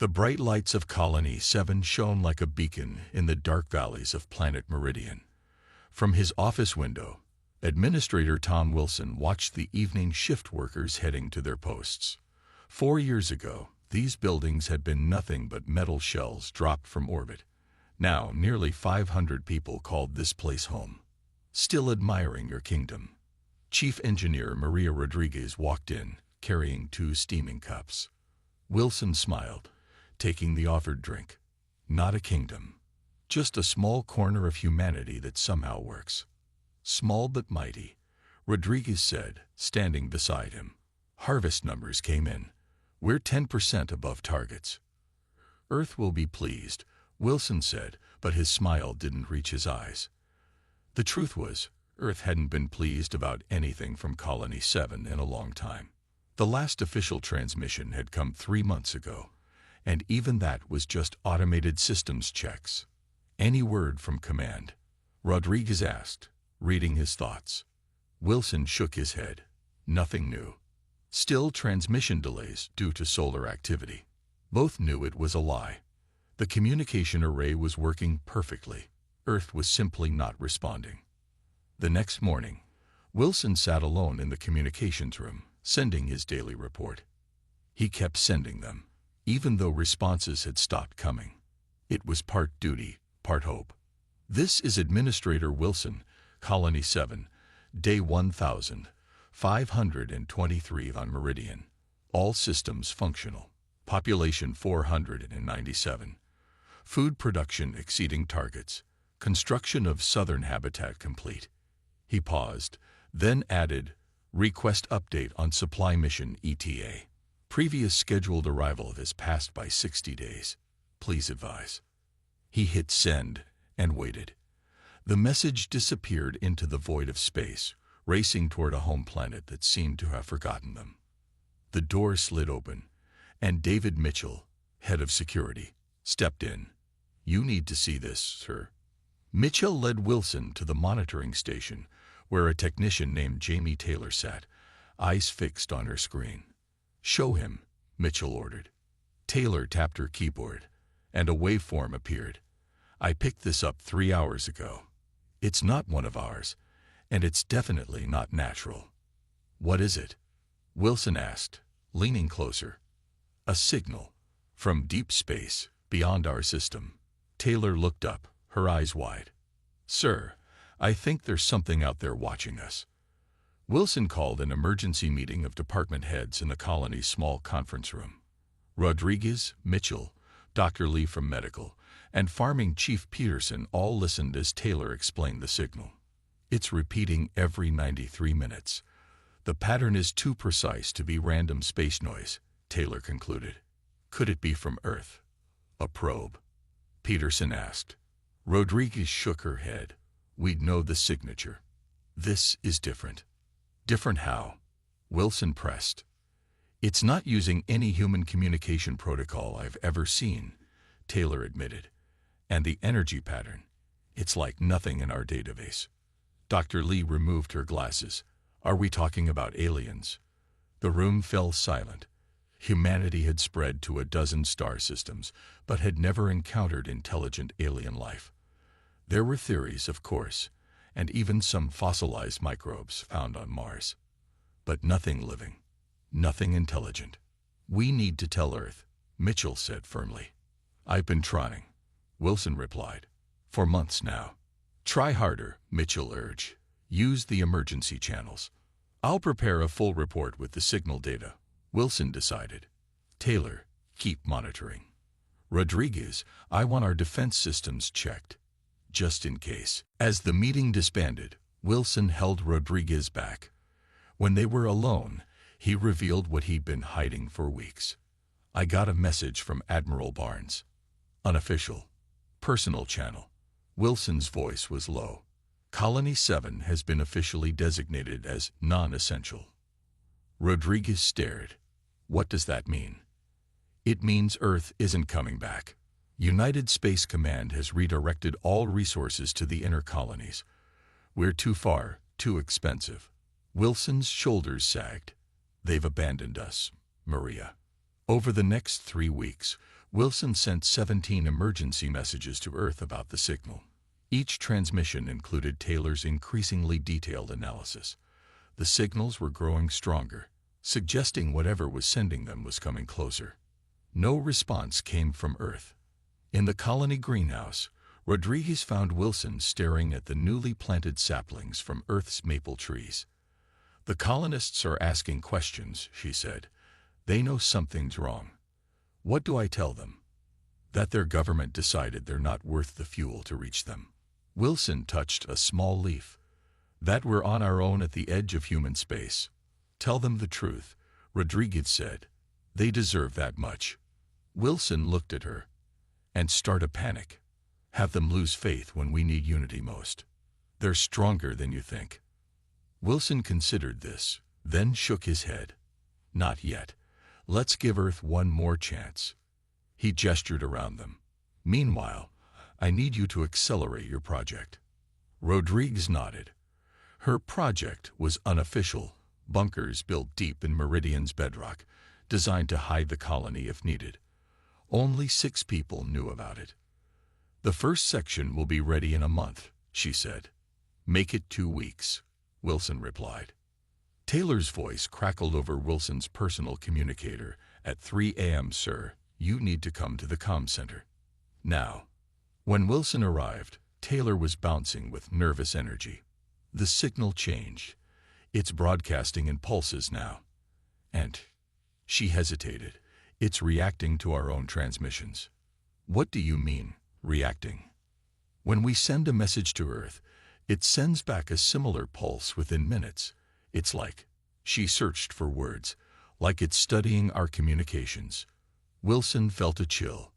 The bright lights of Colony 7 shone like a beacon in the dark valleys of planet Meridian. From his office window, Administrator Tom Wilson watched the evening shift workers heading to their posts. 4 years ago, these buildings had been nothing but metal shells dropped from orbit. Now, nearly 500 people called this place home. Still admiring your kingdom. Chief Engineer Maria Rodriguez walked in, carrying 2 steaming cups. Wilson smiled, taking the offered drink. Not a kingdom. Just a small corner of humanity that somehow works. Small but mighty, Rodriguez said, standing beside him. Harvest numbers came in. We're 10% above targets. Earth will be pleased, Wilson said, but his smile didn't reach his eyes. The truth was, Earth hadn't been pleased about anything from Colony 7 in a long time. The last official transmission had come 3 months ago, and even that was just automated systems checks. Any word from command? Rodriguez asked, reading his thoughts. Wilson shook his head. Nothing new. Still transmission delays due to solar activity. Both knew it was a lie. The communication array was working perfectly. Earth was simply not responding. The next morning, Wilson sat alone in the communications room, sending his daily report. He kept sending them, even though responses had stopped coming. It was part duty, part hope. This is Administrator Wilson, Colony 7, Day 1523 on Meridian. All systems functional. Population 497. Food production exceeding targets. Construction of southern habitat complete. He paused, then added, request update on supply mission ETA. Previous scheduled arrival has passed by 60 days. Please advise. He hit send and waited. The message disappeared into the void of space, racing toward a home planet that seemed to have forgotten them. The door slid open, and David Mitchell, head of security, stepped in. You need to see this, sir. Mitchell led Wilson to the monitoring station, where a technician named Jamie Taylor sat, eyes fixed on her screen. Show him, Mitchell ordered. Taylor tapped her keyboard, and a waveform appeared. I picked this up 3 hours ago. It's not one of ours, and it's definitely not natural. What is it? Wilson asked, leaning closer. A signal. From deep space, beyond our system. Taylor looked up, her eyes wide. Sir, I think there's something out there watching us. Wilson called an emergency meeting of department heads in the colony's small conference room. Rodriguez, Mitchell, Dr. Lee from Medical, and Farming Chief Peterson all listened as Taylor explained the signal. It's repeating every 93 minutes. The pattern is too precise to be random space noise, Taylor concluded. Could it be from Earth? A probe? Peterson asked. Rodriguez shook her head. We'd know the signature. This is different. Different how? Wilson pressed. It's not using any human communication protocol I've ever seen, Taylor admitted. And the energy pattern, it's like nothing in our database. Dr. Lee removed her glasses. Are we talking about aliens? The room fell silent. Humanity had spread to a dozen star systems, but had never encountered intelligent alien life. There were theories, of course, and even some fossilized microbes found on Mars. But nothing living, nothing intelligent. We need to tell Earth, Mitchell said firmly. I've been trying, Wilson replied. For months now. Try harder, Mitchell urged. Use the emergency channels. I'll prepare a full report with the signal data, Wilson decided. Taylor, keep monitoring. Rodriguez, I want our defense systems checked. Just in case. As the meeting disbanded, Wilson held Rodriguez back. When they were alone, he revealed what he'd been hiding for weeks. I got a message from Admiral Barnes. Unofficial. Personal channel. Wilson's voice was low. Colony 7 has been officially designated as non-essential. Rodriguez stared. What does that mean? It means Earth isn't coming back. United Space Command has redirected all resources to the inner colonies. We're too far, too expensive. Wilson's shoulders sagged. They've abandoned us, Maria. Over the next 3 weeks, Wilson sent 17 emergency messages to Earth about the signal. Each transmission included Taylor's increasingly detailed analysis. The signals were growing stronger, suggesting whatever was sending them was coming closer. No response came from Earth. In the colony greenhouse, Rodriguez found Wilson staring at the newly planted saplings from Earth's maple trees. "The colonists are asking questions," she said. "They know something's wrong." "What do I tell them?" "That their government decided they're not worth the fuel to reach them." Wilson touched a small leaf. "That we're on our own at the edge of human space." "Tell them the truth," Rodriguez said. "They deserve that much." Wilson looked at her. "And start a panic. Have them lose faith when we need unity most. They're stronger than you think." Wilson considered this, then shook his head. "Not yet. Let's give Earth one more chance." He gestured around them. "Meanwhile, I need you to accelerate your project." Rodriguez nodded. Her project was unofficial, bunkers built deep in Meridian's bedrock, designed to hide the colony if needed. Only 6 people knew about it. "The first section will be ready in a month," she said. "Make it 2 weeks," Wilson replied. Taylor's voice crackled over Wilson's personal communicator. "At 3 a.m., sir, you need to come to the comm center. Now." When Wilson arrived, Taylor was bouncing with nervous energy. The signal changed. "It's broadcasting in pulses now." "And," she hesitated, "it's reacting to our own transmissions." "What do you mean, reacting?" "When we send a message to Earth, it sends back a similar pulse within minutes. It's like," she searched for words, "like it's studying our communications." Wilson felt a chill.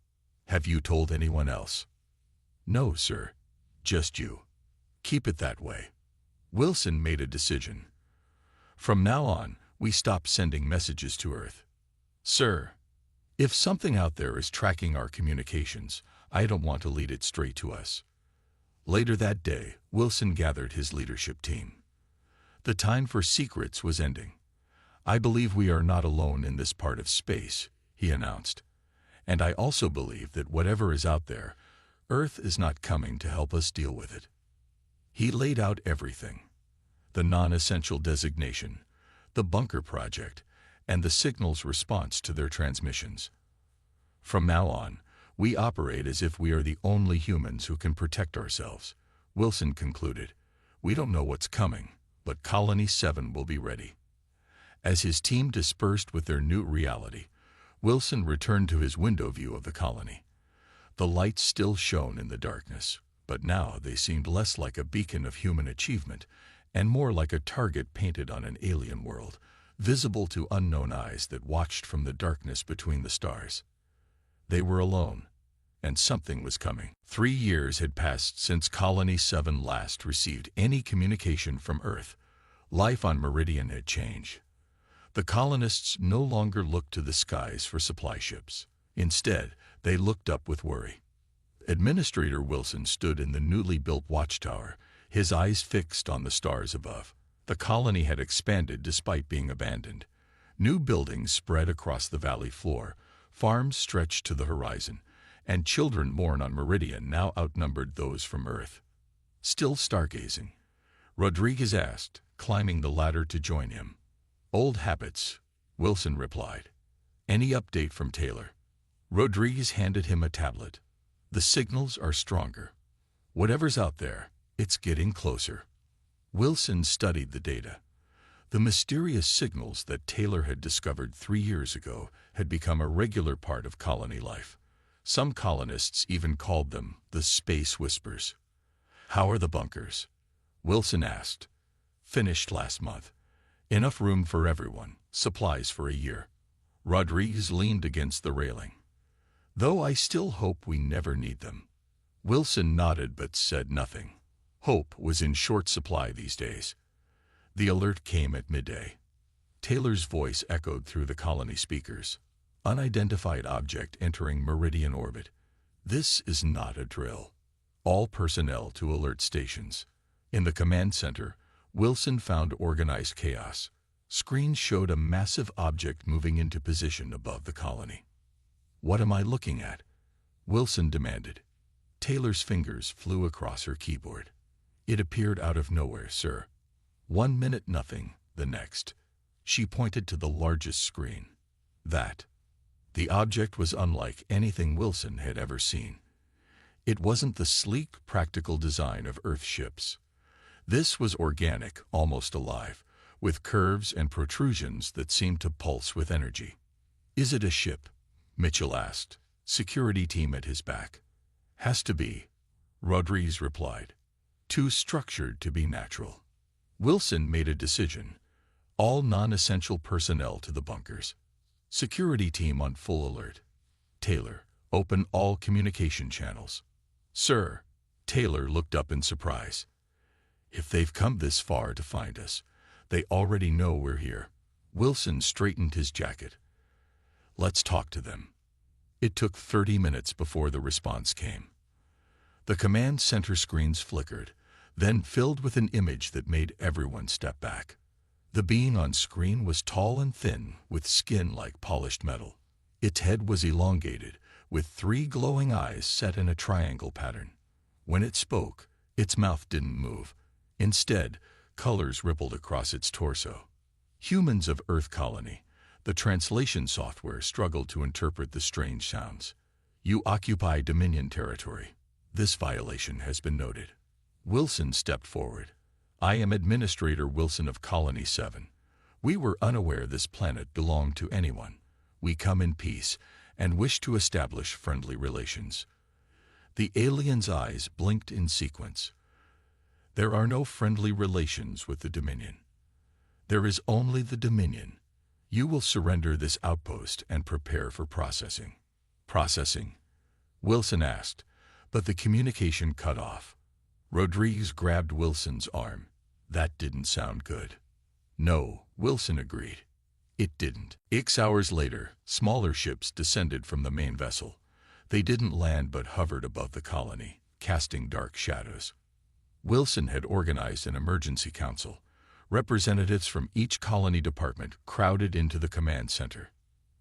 "Have you told anyone else?" "No, sir. Just you. Keep it that way." Wilson made a decision. "From now on, we stop sending messages to Earth." "Sir, if something out there is tracking our communications, I don't want to lead it straight to us." Later that day, Wilson gathered his leadership team. "The time for secrets was ending. I believe we are not alone in this part of space," he announced. "And I also believe that whatever is out there, Earth is not coming to help us deal with it." He laid out everything: the non-essential designation, the bunker project, and the signal's response to their transmissions. "From now on, we operate as if we are the only humans who can protect ourselves," Wilson concluded. "We don't know what's coming, but Colony 7 will be ready." As his team dispersed with their new reality, Wilson returned to his window view of the colony. The lights still shone in the darkness, but now they seemed less like a beacon of human achievement and more like a target painted on an alien world, visible to unknown eyes that watched from the darkness between the stars. They were alone, and something was coming. 3 years had passed since Colony 7 last received any communication from Earth. Life on Meridian had changed. The colonists no longer looked to the skies for supply ships. Instead, they looked up with worry. Administrator Wilson stood in the newly built watchtower, his eyes fixed on the stars above. The colony had expanded despite being abandoned. New buildings spread across the valley floor, farms stretched to the horizon, and children born on Meridian now outnumbered those from Earth. Still stargazing, Rodriguez asked, climbing the ladder to join him. "Old habits," Wilson replied. "Any update from Taylor?" Rodriguez handed him a tablet. "The signals are stronger. Whatever's out there, it's getting closer." Wilson studied the data. The mysterious signals that Taylor had discovered 3 years ago had become a regular part of colony life. Some colonists even called them the Space Whispers. "How are the bunkers?" Wilson asked. "Finished last month. Enough room for everyone, supplies for a year." Rodriguez leaned against the railing. "Though I still hope we never need them." Wilson nodded but said nothing. Hope was in short supply these days. The alert came at midday. Taylor's voice echoed through the colony speakers. "Unidentified object entering Meridian orbit. This is not a drill. All personnel to alert stations." In the command center, Wilson found organized chaos. Screens showed a massive object moving into position above the colony. "What am I looking at?" Wilson demanded. Taylor's fingers flew across her keyboard. "It appeared out of nowhere, sir. 1 minute nothing, the next." She pointed to the largest screen. That. The object was unlike anything Wilson had ever seen. It wasn't the sleek, practical design of Earth ships. This was organic, almost alive, with curves and protrusions that seemed to pulse with energy. "Is it a ship?" Mitchell asked, security team at his back. "Has to be," Rodriguez replied. "Too structured to be natural." Wilson made a decision. All non-essential personnel to the bunkers. Security team on full alert. "Taylor, open all communication channels." "Sir." Taylor looked up in surprise. "If they've come this far to find us, they already know we're here." Wilson straightened his jacket. "Let's talk to them." It took 30 minutes before the response came. The command center screens flickered, then filled with an image that made everyone step back. The being on screen was tall and thin, with skin like polished metal. Its head was elongated, with 3 glowing eyes set in a triangle pattern. When it spoke, its mouth didn't move. Instead, colors rippled across its torso. "Humans of Earth Colony." The translation software struggled to interpret the strange sounds. "You occupy Dominion territory. This violation has been noted." Wilson stepped forward. "I am Administrator Wilson of Colony 7. We were unaware this planet belonged to anyone. We come in peace and wish to establish friendly relations." The alien's eyes blinked in sequence. "There are no friendly relations with the Dominion. There is only the Dominion. You will surrender this outpost and prepare for processing." "Processing?" Wilson asked, but the communication cut off. Rodriguez grabbed Wilson's arm. That didn't sound good. "No," Wilson agreed. It didn't. 6 hours later, smaller ships descended from the main vessel. They didn't land but hovered above the colony, casting dark shadows. Wilson had organized an emergency council. Representatives from each colony department crowded into the command center.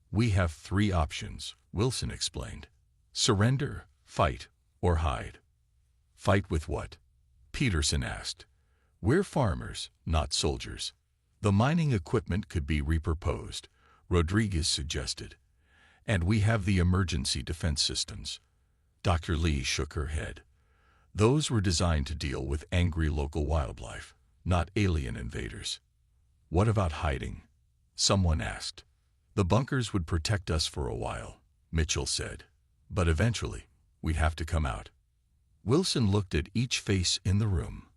"We have 3 options," Wilson explained. "Surrender, fight, or hide." "Fight with what?" Peterson asked. "We're farmers, not soldiers." "The mining equipment could be repurposed," Rodriguez suggested. "And we have the emergency defense systems." Dr. Lee shook her head. "Those were designed to deal with angry local wildlife, not alien invaders." "What about hiding?" someone asked. "The bunkers would protect us for a while," Mitchell said. "But eventually, we'd have to come out." Wilson looked at each face in the room.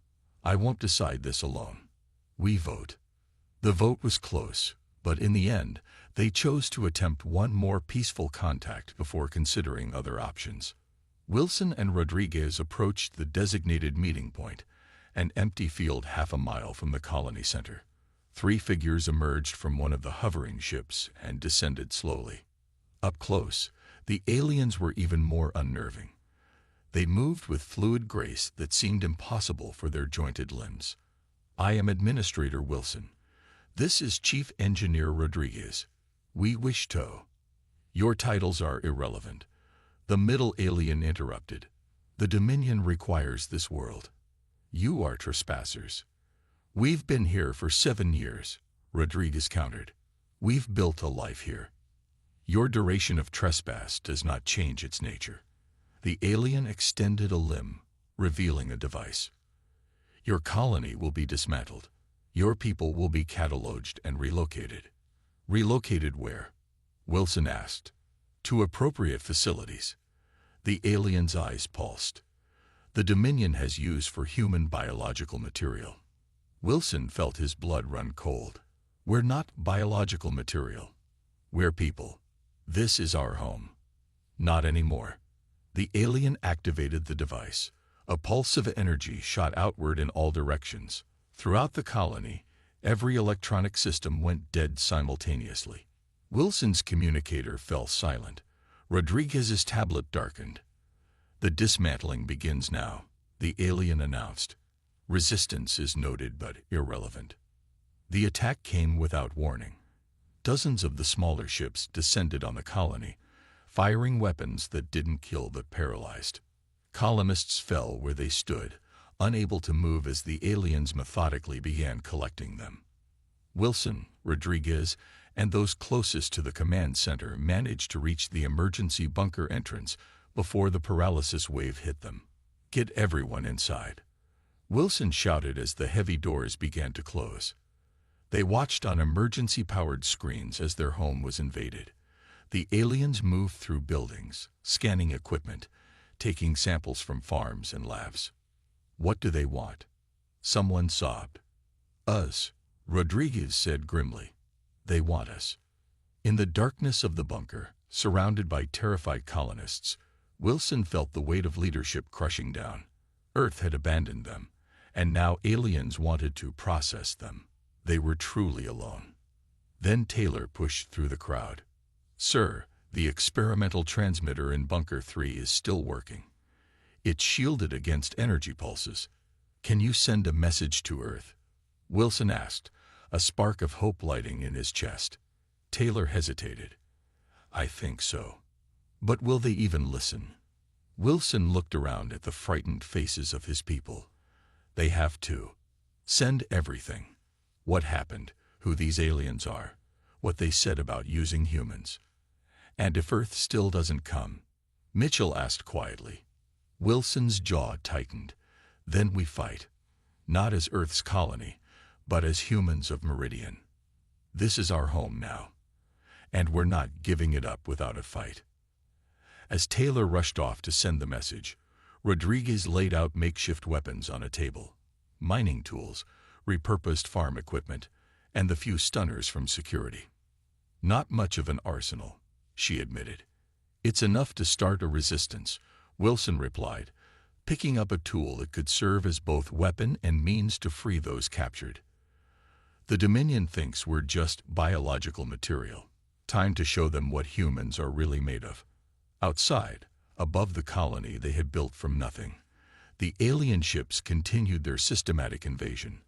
"I won't decide this alone. We vote." The vote was close, but in the end, they chose to attempt one more peaceful contact before considering other options. Wilson and Rodriguez approached the designated meeting point, an empty field half a mile from the colony center. 3 figures emerged from one of the hovering ships and descended slowly. Up close, the aliens were even more unnerving. They moved with fluid grace that seemed impossible for their jointed limbs. "I am Administrator Wilson. This is Chief Engineer Rodriguez. We wish to—" "Your titles are irrelevant," the middle alien interrupted. "The Dominion requires this world. You are trespassers." "We've been here for 7 years," Rodriguez countered. "We've built a life here. Your duration of trespass does not change its nature." The alien extended a limb, revealing a device. "Your colony will be dismantled. Your people will be cataloged and relocated." "Relocated where?" Wilson asked. "To appropriate facilities." The alien's eyes pulsed. "The Dominion has use for human biological material." Wilson felt his blood run cold. "We're not biological material. We're people. This is our home." "Not anymore." The alien activated the device. A pulse of energy shot outward in all directions. Throughout the colony, every electronic system went dead simultaneously. Wilson's communicator fell silent. Rodriguez's tablet darkened. "The dismantling begins now," the alien announced. "Resistance is noted but irrelevant." The attack came without warning. Dozens of the smaller ships descended on the colony, firing weapons that didn't kill but paralyzed. Colonists fell where they stood, unable to move as the aliens methodically began collecting them. Wilson, Rodriguez, and those closest to the command center managed to reach the emergency bunker entrance before the paralysis wave hit them. "Get everyone inside," Wilson shouted as the heavy doors began to close. They watched on emergency-powered screens as their home was invaded. The aliens moved through buildings, scanning equipment, taking samples from farms and labs. "What do they want?" Someone sobbed. "Us," Rodriguez said grimly. "They want us." In the darkness of the bunker, surrounded by terrified colonists, Wilson felt the weight of leadership crushing down. Earth had abandoned them, and now aliens wanted to process them. They were truly alone. Then Taylor pushed through the crowd. "Sir, the experimental transmitter in Bunker 3 is still working. It's shielded against energy pulses. Can you send a message to Earth?" Wilson asked, a spark of hope lighting in his chest. Taylor hesitated. "I think so. But will they even listen?" Wilson looked around at the frightened faces of his people. "They have to. Send everything. What happened, who these aliens are, what they said about using humans. And if Earth still doesn't come," Mitchell asked quietly. Wilson's jaw tightened. "Then we fight. Not as Earth's colony, but as humans of Meridian. This is our home now. And we're not giving it up without a fight." As Taylor rushed off to send the message, Rodriguez laid out makeshift weapons on a table. Mining tools, repurposed farm equipment, and the few stunners from security. "Not much of an arsenal," she admitted. "It's enough to start a resistance," Wilson replied, picking up a tool that could serve as both weapon and means to free those captured. "The Dominion thinks we're just biological material. Time to show them what humans are really made of." Outside, above the colony they had built from nothing, the alien ships continued their systematic invasion,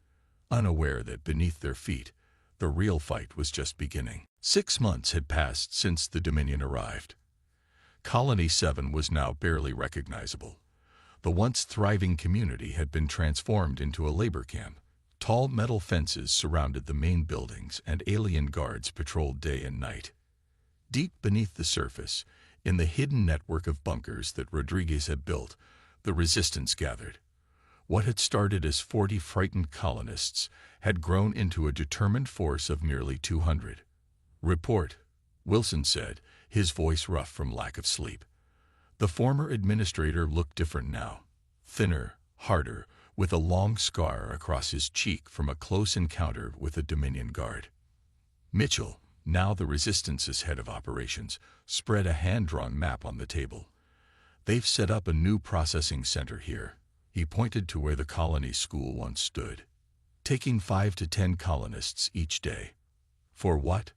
unaware that beneath their feet, the real fight was just beginning. 6 months had passed since the Dominion arrived. Colony 7 was now barely recognizable. The once thriving community had been transformed into a labor camp. Tall metal fences surrounded the main buildings, and alien guards patrolled day and night. Deep beneath the surface, in the hidden network of bunkers that Rodriguez had built, the resistance gathered. What had started as 40 frightened colonists had grown into a determined force of nearly 200. "Report," Wilson said, his voice rough from lack of sleep. The former administrator looked different now, thinner, harder, with a long scar across his cheek from a close encounter with a Dominion guard. Mitchell, now the Resistance's head of operations, spread a hand-drawn map on the table. "They've set up a new processing center here." He pointed to where the colony school once stood. "Taking 5 to 10 colonists each day." "For what?"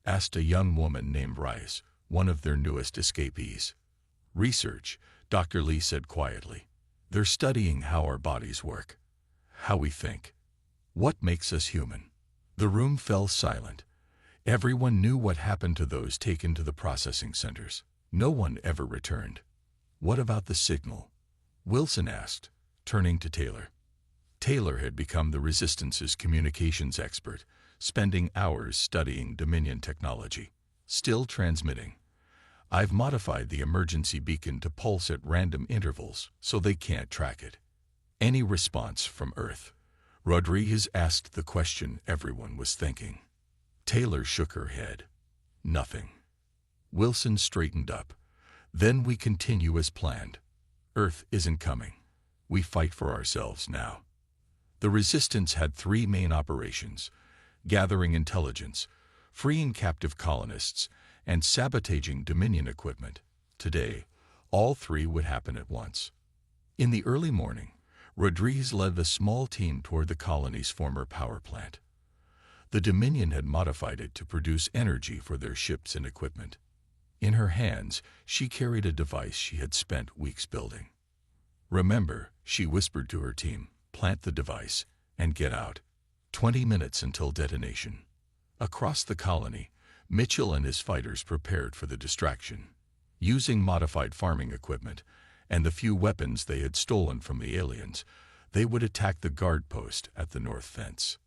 asked a young woman named Rice, one of their newest escapees. "Research," Dr. Lee said quietly. "They're studying how our bodies work, how we think, what makes us human." The room fell silent. Everyone knew what happened to those taken to the processing centers. No one ever returned. "What about the signal?" Wilson asked, turning to Taylor. Taylor had become the Resistance's communications expert, spending hours studying Dominion technology. "Still transmitting. I've modified the emergency beacon to pulse at random intervals so they can't track it." "Any response from Earth?" Rodriguez asked the question everyone was thinking. Taylor shook her head. "Nothing." Wilson straightened up. "Then we continue as planned. Earth isn't coming. We fight for ourselves now." The Resistance had 3 main operations: gathering intelligence, freeing captive colonists, and sabotaging Dominion equipment. Today, all 3 would happen at once. In the early morning, Rodriguez led a small team toward the colony's former power plant. The Dominion had modified it to produce energy for their ships and equipment. In her hands, she carried a device she had spent weeks building. "Remember," she whispered to her team, "plant the device and get out. 20 minutes until detonation." Across the colony, Mitchell and his fighters prepared for the distraction. Using modified farming equipment and the few weapons they had stolen from the aliens, they would attack the guard post at the north fence.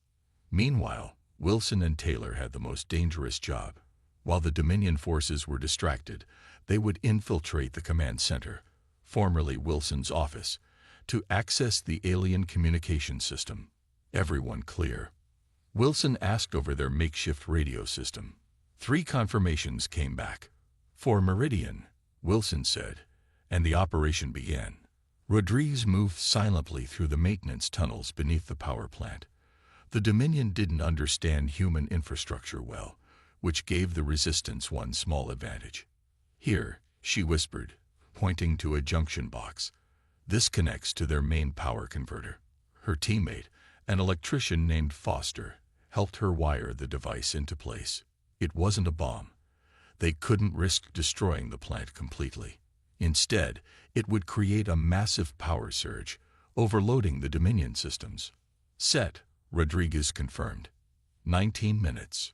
Meanwhile, Wilson and Taylor had the most dangerous job. While the Dominion forces were distracted, they would infiltrate the command center, formerly Wilson's office, to access the alien communication system. Everyone clear. Wilson asked over their makeshift radio system. 3 confirmations came back. For Meridian, Wilson said, and the operation began. Rodriguez moved silently through the maintenance tunnels beneath the power plant. The Dominion didn't understand human infrastructure well, which gave the resistance one small advantage. Here, she whispered, pointing to a junction box. This connects to their main power converter. Her teammate, an electrician named Foster, helped her wire the device into place. It wasn't a bomb. They couldn't risk destroying the plant completely. Instead, it would create a massive power surge, overloading the Dominion systems. Set, Rodriguez confirmed. 19 minutes.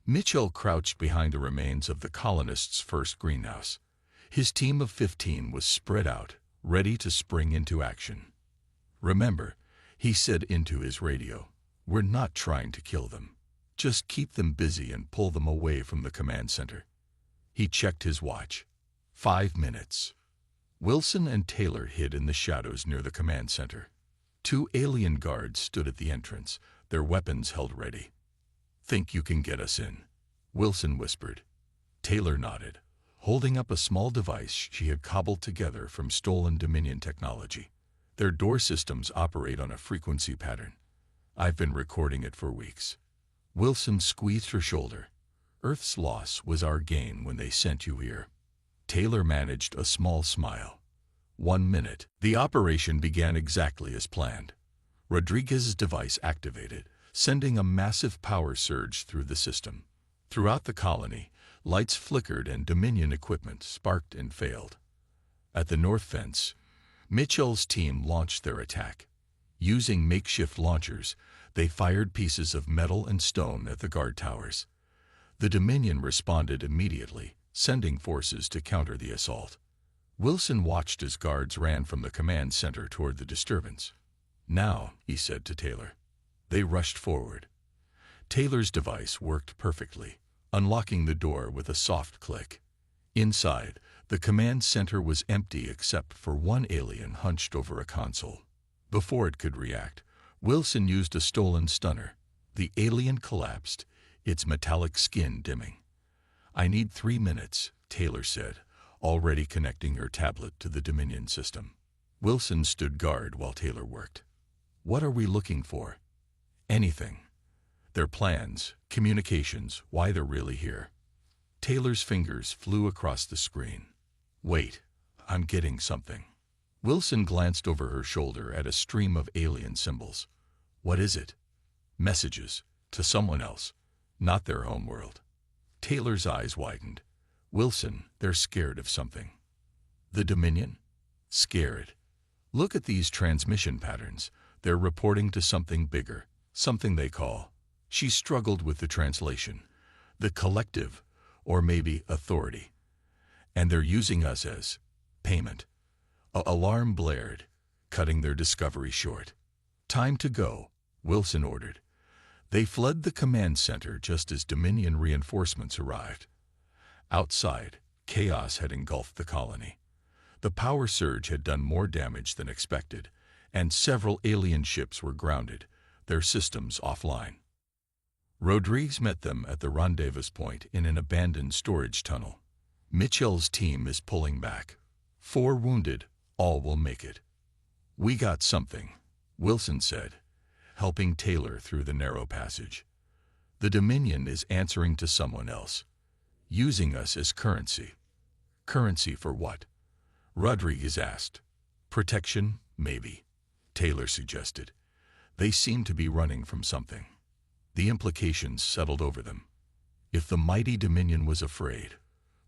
Mitchell crouched behind the remains of the colonists' first greenhouse. His team of 15 was spread out, ready to spring into action. Remember, he said into his radio, we're not trying to kill them. Just keep them busy and pull them away from the command center. He checked his watch. 5 minutes. Wilson and Taylor hid in the shadows near the command center. 2 alien guards stood at the entrance, their weapons held ready. Think you can get us in? Wilson whispered. Taylor nodded, holding up a small device she had cobbled together from stolen Dominion technology. Their door systems operate on a frequency pattern. I've been recording it for weeks. Wilson squeezed her shoulder. Earth's loss was our gain when they sent you here. Taylor managed a small smile. 1 minute. The operation began exactly as planned. Rodriguez's device activated, sending a massive power surge through the system. Throughout the colony, lights flickered and Dominion equipment sparked and failed. At the north fence, Mitchell's team launched their attack. Using makeshift launchers, they fired pieces of metal and stone at the guard towers. The Dominion responded immediately, sending forces to counter the assault. Wilson watched as guards ran from the command center toward the disturbance. Now, he said to Taylor. They rushed forward. Taylor's device worked perfectly, unlocking the door with a soft click. Inside, the command center was empty except for one alien hunched over a console. Before it could react, Wilson used a stolen stunner. The alien collapsed, its metallic skin dimming. I need 3 minutes, Taylor said, already connecting her tablet to the Dominion system. Wilson stood guard while Taylor worked. What are we looking for? Anything. Their plans, communications, why they're really here. Taylor's fingers flew across the screen. Wait, I'm getting something. Wilson glanced over her shoulder at a stream of alien symbols. What is it? Messages, to someone else, not their home world. Taylor's eyes widened. Wilson, they're scared of something. The Dominion? Scared. Look at these transmission patterns. They're reporting to something bigger, something they call. She struggled with the translation. The collective, or maybe authority. And they're using us as payment. Alarm blared, cutting their discovery short. Time to go, Wilson ordered. They fled the command center just as Dominion reinforcements arrived. Outside, chaos had engulfed the colony. The power surge had done more damage than expected, and several alien ships were grounded, their systems offline. Rodriguez met them at the rendezvous point in an abandoned storage tunnel. Mitchell's team is pulling back. 4 wounded, all will make it. We got something, Wilson said, helping Taylor through the narrow passage. The Dominion is answering to someone else, using us as currency. Currency for what? Rodriguez asked. Protection, maybe, Taylor suggested. They seem to be running from something. The implications settled over them. If the mighty Dominion was afraid,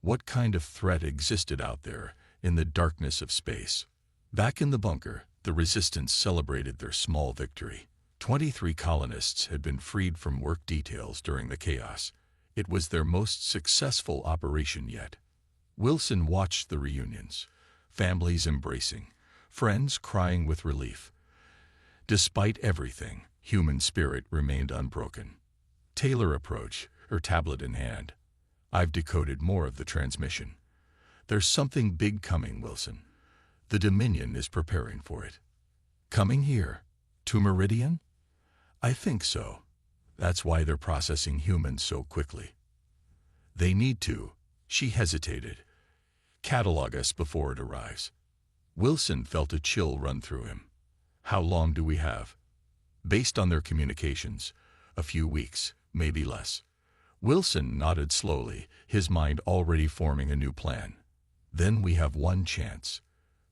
what kind of threat existed out there in the darkness of space? Back in the bunker, the resistance celebrated their small victory. 23 colonists had been freed from work details during the chaos. It was their most successful operation yet. Wilson watched the reunions, families embracing, friends crying with relief. Despite everything, human spirit remained unbroken. Taylor approached, her tablet in hand. I've decoded more of the transmission. There's something big coming, Wilson. The Dominion is preparing for it. Coming here? To Meridian? I think so. That's why they're processing humans so quickly. They need to, she hesitated, catalog us before it arrives. Wilson felt a chill run through him. How long do we have? Based on their communications, a few weeks, maybe less. Wilson nodded slowly, his mind already forming a new plan. Then we have one chance.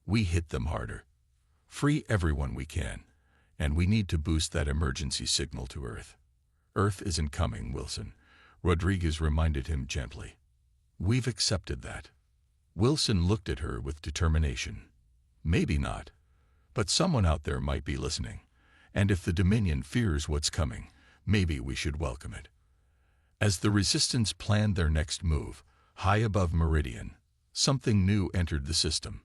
We hit them harder. Free everyone we can. And we need to boost that emergency signal to Earth. Earth isn't coming, Wilson. Rodriguez reminded him gently. We've accepted that. Wilson looked at her with determination. Maybe not. But someone out there might be listening. And if the Dominion fears what's coming, maybe we should welcome it. As the Resistance planned their next move, high above Meridian, something new entered the system.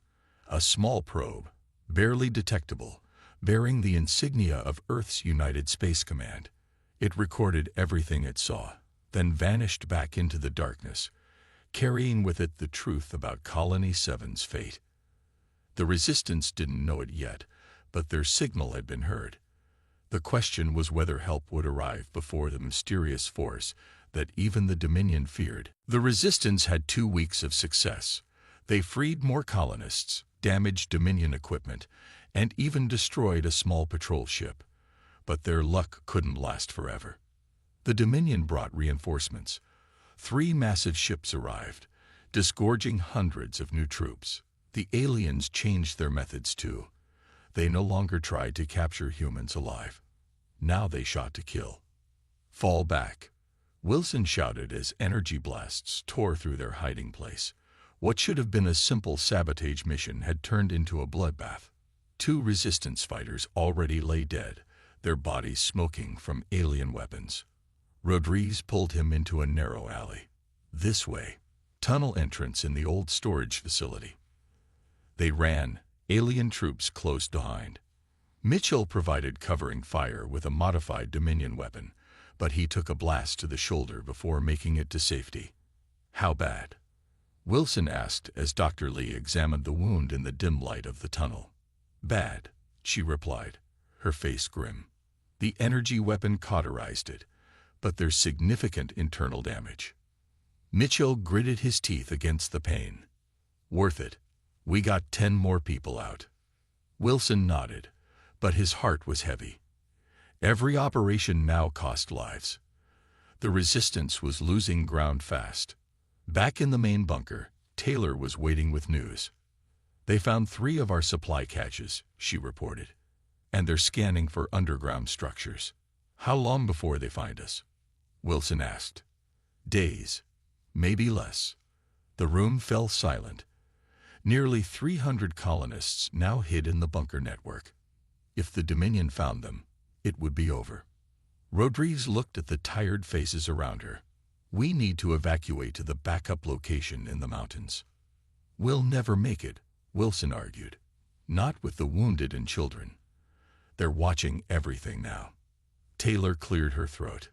A small probe, barely detectable, bearing the insignia of Earth's United Space Command. It recorded everything it saw, then vanished back into the darkness, carrying with it the truth about Colony 7's fate. The Resistance didn't know it yet, but their signal had been heard. The question was whether help would arrive before the mysterious force that even the Dominion feared. The Resistance had 2 weeks of success. They freed more colonists, damaged Dominion equipment, and even destroyed a small patrol ship. But their luck couldn't last forever. The Dominion brought reinforcements. 3 massive ships arrived, disgorging hundreds of new troops. The aliens changed their methods too. They no longer tried to capture humans alive. Now they shot to kill. Fall back, Wilson shouted as energy blasts tore through their hiding place. What should have been a simple sabotage mission had turned into a bloodbath. 2 Resistance fighters already lay dead, their bodies smoking from alien weapons. Rodriguez pulled him into a narrow alley. This way, tunnel entrance in the old storage facility. They ran, alien troops close behind. Mitchell provided covering fire with a modified Dominion weapon, but he took a blast to the shoulder before making it to safety. How bad? Wilson asked as Dr. Lee examined the wound in the dim light of the tunnel. Bad, she replied, her face grim. The energy weapon cauterized it, but there's significant internal damage. Mitchell gritted his teeth against the pain. Worth it. We got 10 more people out. Wilson nodded, but his heart was heavy. Every operation now cost lives. The Resistance was losing ground fast. Back in the main bunker, Taylor was waiting with news. They found 3 of our supply caches, she reported, and they're scanning for underground structures. How long before they find us? Wilson asked. Days, maybe less. The room fell silent. Nearly 300 colonists now hid in the bunker network. If the Dominion found them, it would be over. Rodriguez looked at the tired faces around her. We need to evacuate to the backup location in the mountains. We'll never make it, Wilson argued. Not with the wounded and children. They're watching everything now. Taylor cleared her throat.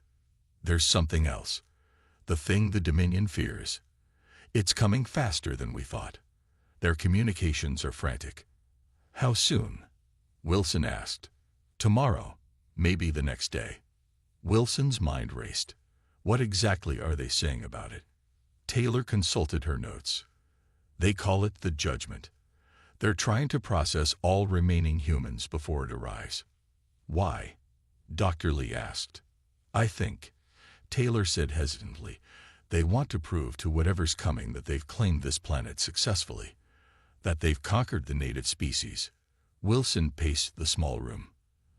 There's something else. The thing the Dominion fears. It's coming faster than we thought. Their communications are frantic. How soon? Wilson asked. Tomorrow, maybe the next day. Wilson's mind raced. What exactly are they saying about it? Taylor consulted her notes. They call it the Judgment. They're trying to process all remaining humans before it arrives. Why? Dr. Lee asked. I think, Taylor said hesitantly, they want to prove to whatever's coming that they've claimed this planet successfully, that they've conquered the native species. Wilson paced the small room.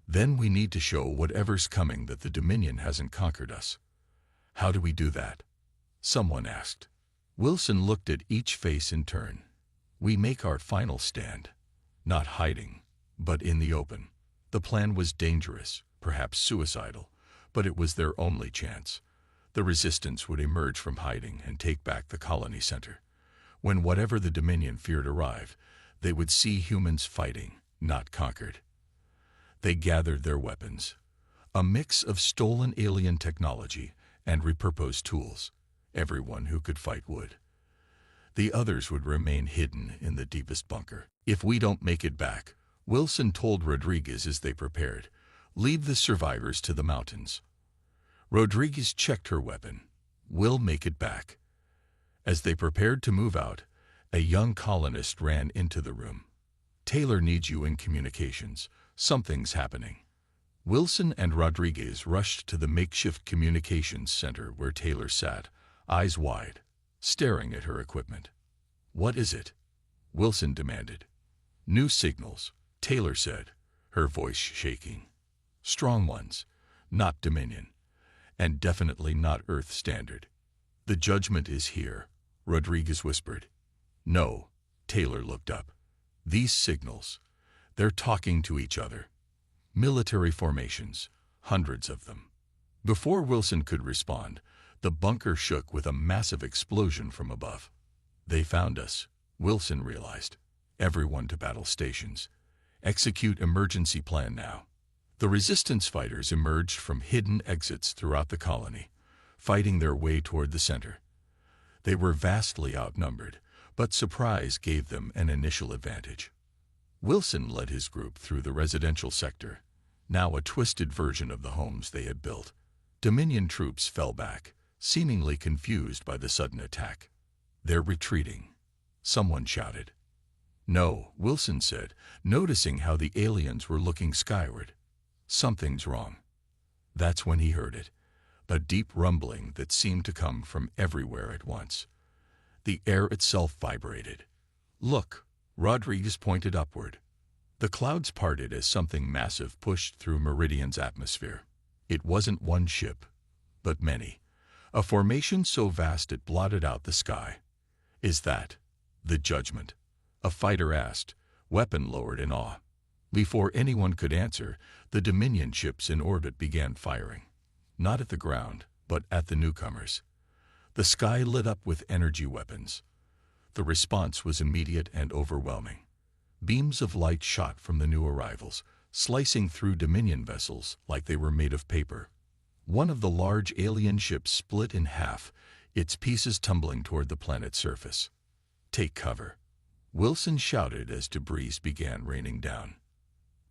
Then we need to show whatever's coming that the Dominion hasn't conquered us. How do we do that? Someone asked. Wilson looked at each face in turn. We make our final stand. Not hiding, but in the open. The plan was dangerous, perhaps suicidal, but it was their only chance. The Resistance would emerge from hiding and take back the colony center. When whatever the Dominion feared arrived, they would see humans fighting, not conquered. They gathered their weapons, a mix of stolen alien technology and repurposed tools. Everyone who could fight would. The others would remain hidden in the deepest bunker. If we don't make it back, Wilson told Rodriguez as they prepared, leave the survivors to the mountains. Rodriguez checked her weapon. We'll make it back. As they prepared to move out, a young colonist ran into the room. Taylor needs you in communications. Something's happening. Wilson and Rodriguez rushed to the makeshift communications center where Taylor sat, eyes wide, staring at her equipment. What is it? Wilson demanded. New signals, Taylor said, her voice shaking. Strong ones, not Dominion, and definitely not Earth standard. The judgment is here, Rodriguez whispered. No, Taylor looked up. These signals, they're talking to each other. Military formations, hundreds of them. Before Wilson could respond, the bunker shook with a massive explosion from above. They found us, Wilson realized. Everyone to battle stations. Execute emergency plan now. The resistance fighters emerged from hidden exits throughout the colony, fighting their way toward the center. They were vastly outnumbered, but surprise gave them an initial advantage. Wilson led his group through the residential sector, now a twisted version of the homes they had built. Dominion troops fell back, seemingly confused by the sudden attack. They're retreating, someone shouted. No, Wilson said, noticing how the aliens were looking skyward. Something's wrong. That's when he heard it, a deep rumbling that seemed to come from everywhere at once. The air itself vibrated. Look, Rodriguez pointed upward. The clouds parted as something massive pushed through Meridian's atmosphere. It wasn't one ship, but many. A formation so vast it blotted out the sky. Is that the judgment? A fighter asked, weapon lowered in awe. Before anyone could answer, the Dominion ships in orbit began firing. Not at the ground, but at the newcomers. The sky lit up with energy weapons. The response was immediate and overwhelming. Beams of light shot from the new arrivals, slicing through Dominion vessels like they were made of paper. One of the large alien ships split in half, its pieces tumbling toward the planet's surface. Take cover, Wilson shouted as debris began raining down.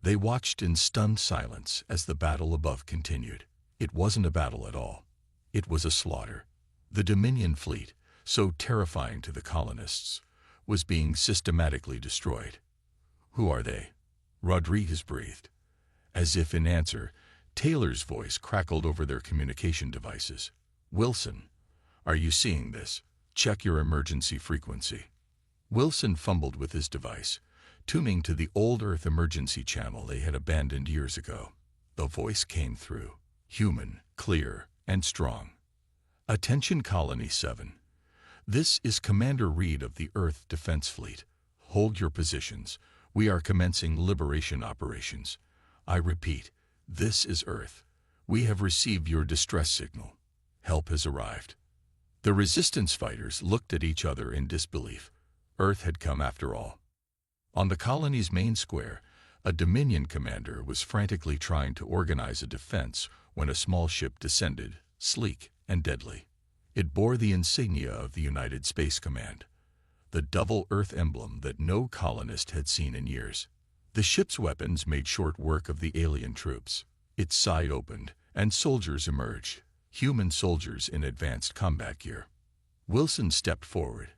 They watched in stunned silence as the battle above continued. It wasn't a battle at all. It was a slaughter. The Dominion fleet, so terrifying to the colonists, was being systematically destroyed. Who are they? Rodriguez breathed. As if in answer, Taylor's voice crackled over their communication devices. Wilson, are you seeing this? Check your emergency frequency. Wilson fumbled with his device, tuning to the old Earth emergency channel they had abandoned years ago. The voice came through, human, clear, and strong. Attention Colony 7. This is Commander Reed of the Earth Defense Fleet. Hold your positions. We are commencing liberation operations. I repeat, this is Earth. We have received your distress signal. Help has arrived. The resistance fighters looked at each other in disbelief. Earth had come after all. On the colony's main square, a Dominion commander was frantically trying to organize a defense when a small ship descended, sleek and deadly. It bore the insignia of the United Space Command, the double Earth emblem that no colonist had seen in years. The ship's weapons made short work of the alien troops. Its side opened, and soldiers emerged, human soldiers in advanced combat gear. Wilson stepped forward,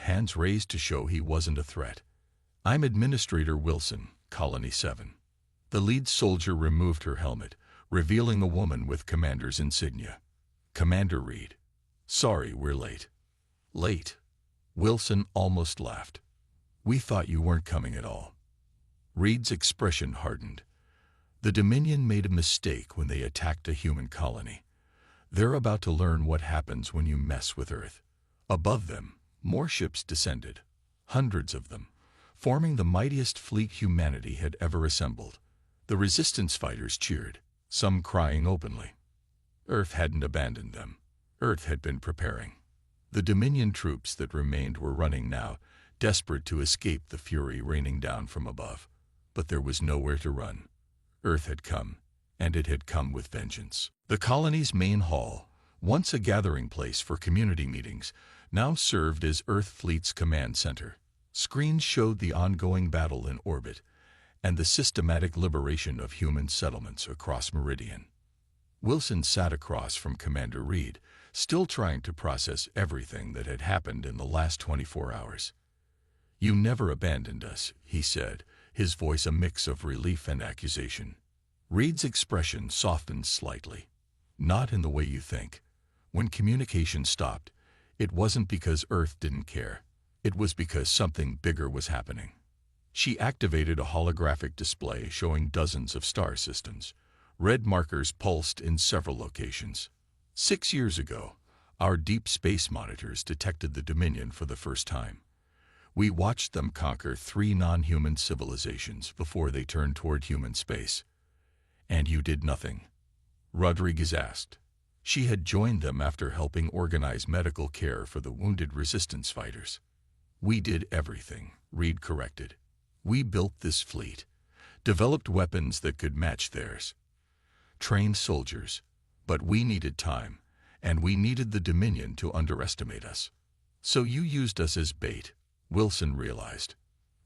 hands raised to show he wasn't a threat. I'm Administrator Wilson, Colony 7. The lead soldier removed her helmet, revealing a woman with commander's insignia. Commander Reed. Sorry, we're late. Late? Wilson almost laughed. We thought you weren't coming at all. Reed's expression hardened. The Dominion made a mistake when they attacked a human colony. They're about to learn what happens when you mess with Earth. Above them, more ships descended, hundreds of them, forming the mightiest fleet humanity had ever assembled. The resistance fighters cheered, some crying openly. Earth hadn't abandoned them. Earth had been preparing. The Dominion troops that remained were running now, desperate to escape the fury raining down from above. But there was nowhere to run. Earth had come, and it had come with vengeance. The colony's main hall, once a gathering place for community meetings, now served as Earth Fleet's command center. Screens showed the ongoing battle in orbit and the systematic liberation of human settlements across Meridian. Wilson sat across from Commander Reed, still trying to process everything that had happened in the last 24 hours. "You never abandoned us," he said, his voice a mix of relief and accusation. Reed's expression softened slightly. "Not in the way you think. When communication stopped, it wasn't because Earth didn't care. It was because something bigger was happening." She activated a holographic display showing dozens of star systems. Red markers pulsed in several locations. 6 years ago, our deep space monitors detected the Dominion for the first time. We watched them conquer 3 non-human civilizations before they turned toward human space. "And you did nothing?" Rodriguez asked. She had joined them after helping organize medical care for the wounded resistance fighters. "We did everything," Reed corrected. "We built this fleet, developed weapons that could match theirs, trained soldiers, but we needed time, and we needed the Dominion to underestimate us. So you used us as bait," Wilson realized.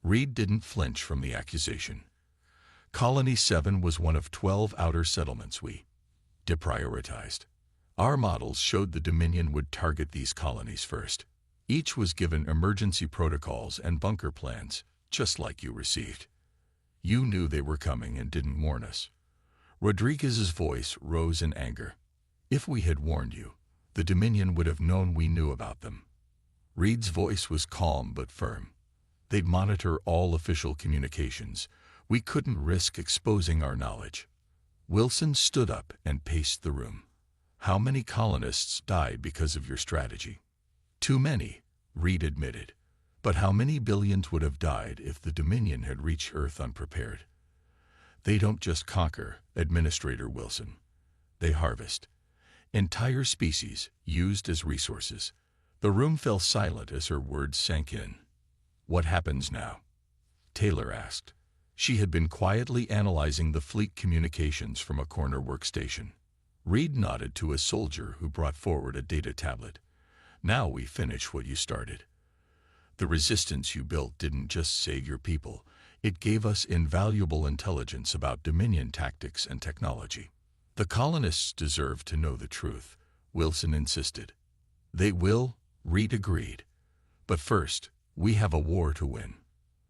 Reed didn't flinch from the accusation. "Colony 7 was one of 12 outer settlements we deprioritized. Our models showed the Dominion would target these colonies first. Each was given emergency protocols and bunker plans, just like you received. You knew they were coming and didn't warn us." Rodriguez's voice rose in anger. "If we had warned you, the Dominion would have known we knew about them." Reed's voice was calm but firm. "They'd monitor all official communications. We couldn't risk exposing our knowledge." Wilson stood up and paced the room. "How many colonists died because of your strategy?" "Too many," Reed admitted. "But how many billions would have died if the Dominion had reached Earth unprepared?" "They don't just conquer, Administrator Wilson. They harvest. Entire species used as resources." The room fell silent as her words sank in. "What happens now?" Taylor asked. She had been quietly analyzing the fleet communications from a corner workstation. Reed nodded to a soldier who brought forward a data tablet. "Now we finish what you started. The resistance you built didn't just save your people. It gave us invaluable intelligence about Dominion tactics and technology." "The colonists deserve to know the truth," Wilson insisted. "They will," Reed agreed. "But first, we have a war to win."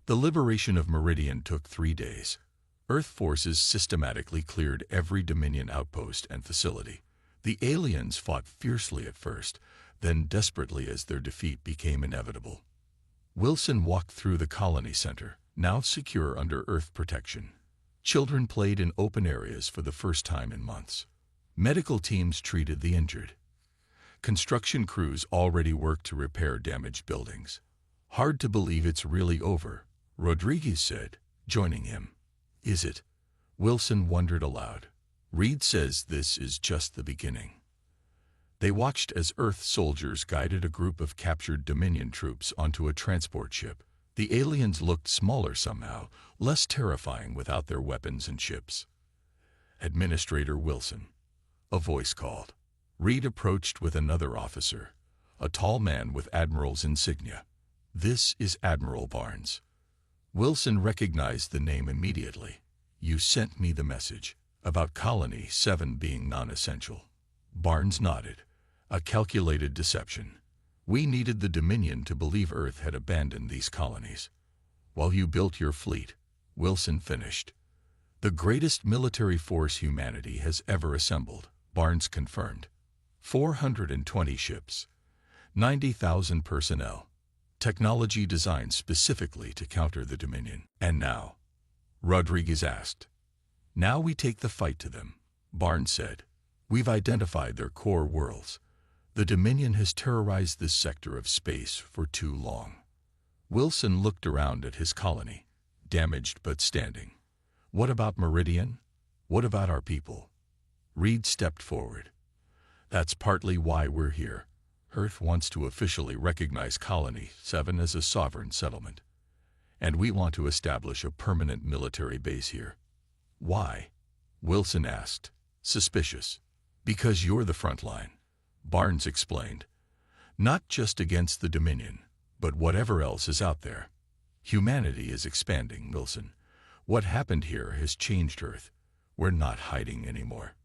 The liberation of Meridian took 3 days. Earth forces systematically cleared every Dominion outpost and facility. The aliens fought fiercely at first, then desperately as their defeat became inevitable. Wilson walked through the colony center, now secure under Earth protection. Children played in open areas for the first time in months. Medical teams treated the injured. Construction crews already worked to repair damaged buildings. "Hard to believe it's really over," Rodriguez said, joining him. "Is it?" Wilson wondered aloud. "Reed says this is just the beginning." They watched as Earth soldiers guided a group of captured Dominion troops onto a transport ship. The aliens looked smaller somehow, less terrifying without their weapons and ships. "Administrator Wilson," a voice called. Reed approached with another officer, a tall man with admiral's insignia. "This is Admiral Barnes." Wilson recognized the name immediately. "You sent me the message about Colony 7 being non-essential." Barnes nodded. "A calculated deception. We needed the Dominion to believe Earth had abandoned these colonies. While you built your fleet," Wilson finished. "The greatest military force humanity has ever assembled," Barnes confirmed. 420 ships, 90,000 personnel. Technology designed specifically to counter the Dominion. "And now?" Rodriguez asked. "Now we take the fight to them," Barnes said. "We've identified their core worlds. The Dominion has terrorized this sector of space for too long." Wilson looked around at his colony, damaged but standing. "What about Meridian? What about our people?" Reed stepped forward. "That's partly why we're here," Earth wants to officially recognize Colony 7 as a sovereign settlement, and we want to establish a permanent military base here." "Why?" Wilson asked, suspicious. "Because you're the front line," Barnes explained. "Not just against the Dominion, but whatever else is out there. Humanity is expanding, Wilson. What happened here has changed Earth. We're not hiding anymore."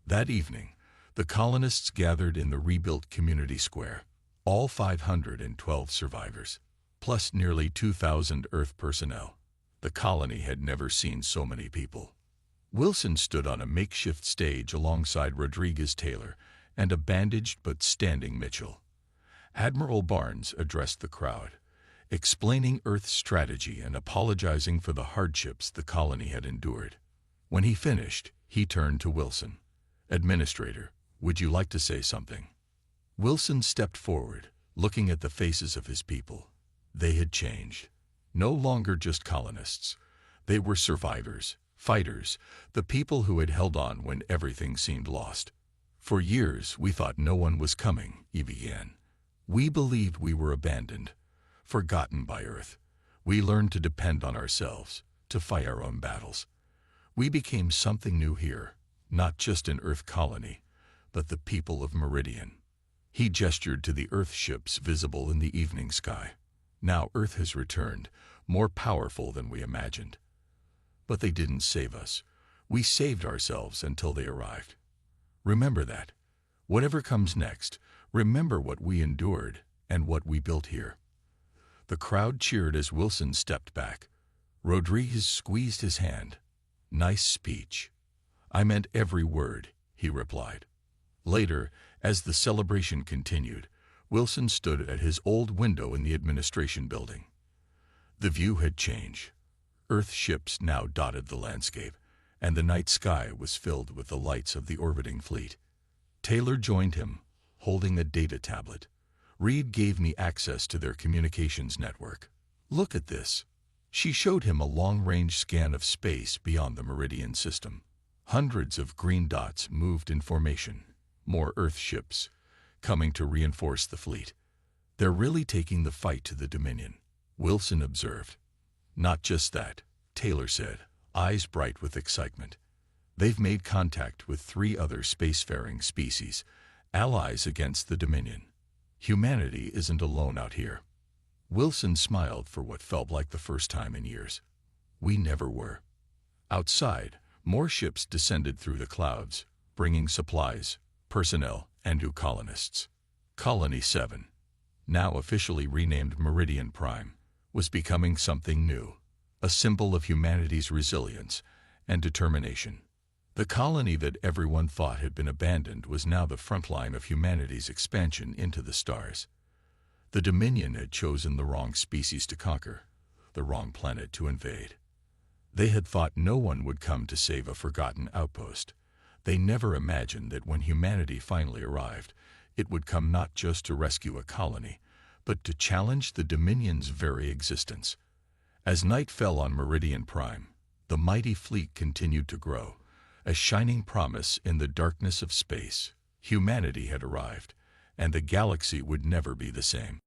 That evening, the colonists gathered in the rebuilt community square, all 512 survivors, plus nearly 2,000 Earth personnel. The colony had never seen so many people. Wilson stood on a makeshift stage alongside Rodriguez Taylor and a bandaged but standing Mitchell. Admiral Barnes addressed the crowd, explaining Earth's strategy and apologizing for the hardships the colony had endured. When he finished, he turned to Wilson. "Administrator, would you like to say something?" Wilson stepped forward, looking at the faces of his people. They had changed. No longer just colonists. They were survivors, fighters, the people who had held on when everything seemed lost. "For years, we thought no one was coming," he began. "We believed we were abandoned, forgotten by Earth. We learned to depend on ourselves, to fight our own battles. We became something new here, not just an Earth colony, but the people of Meridian." He gestured to the Earth ships visible in the evening sky. "Now Earth has returned, more powerful than we imagined. But they didn't save us. We saved ourselves until they arrived. Remember that. Whatever comes next, remember what we endured and what we built here." The crowd cheered as Wilson stepped back. Rodriguez squeezed his hand. "Nice speech." "I meant every word," he replied. Later, as the celebration continued, Wilson stood at his old window in the administration building. The view had changed. Earth ships now dotted the landscape, and the night sky was filled with the lights of the orbiting fleet. Taylor joined him, holding a data tablet. "Reed gave me access to their communications network. Look at this." She showed him a long-range scan of space beyond the Meridian system. Hundreds of green dots moved in formation, more Earth ships, coming to reinforce the fleet. "They're really taking the fight to the Dominion," Wilson observed. "Not just that," Taylor said, eyes bright with excitement. "They've made contact with 3 other spacefaring species, allies against the Dominion. Humanity isn't alone out here." Wilson smiled for what felt like the first time in years. "We never were." Outside, more ships descended through the clouds, bringing supplies, personnel, and new colonists. Colony 7, now officially renamed Meridian Prime, was becoming something new, a symbol of humanity's resilience and determination. The colony that everyone thought had been abandoned was now the front line of humanity's expansion into the stars. The Dominion had chosen the wrong species to conquer, the wrong planet to invade. They had thought no one would come to save a forgotten outpost. They never imagined that when humanity finally arrived, it would come not just to rescue a colony, but to challenge the Dominion's very existence. As night fell on Meridian Prime, the mighty fleet continued to grow, a shining promise in the darkness of space. Humanity had arrived, and the galaxy would never be the same.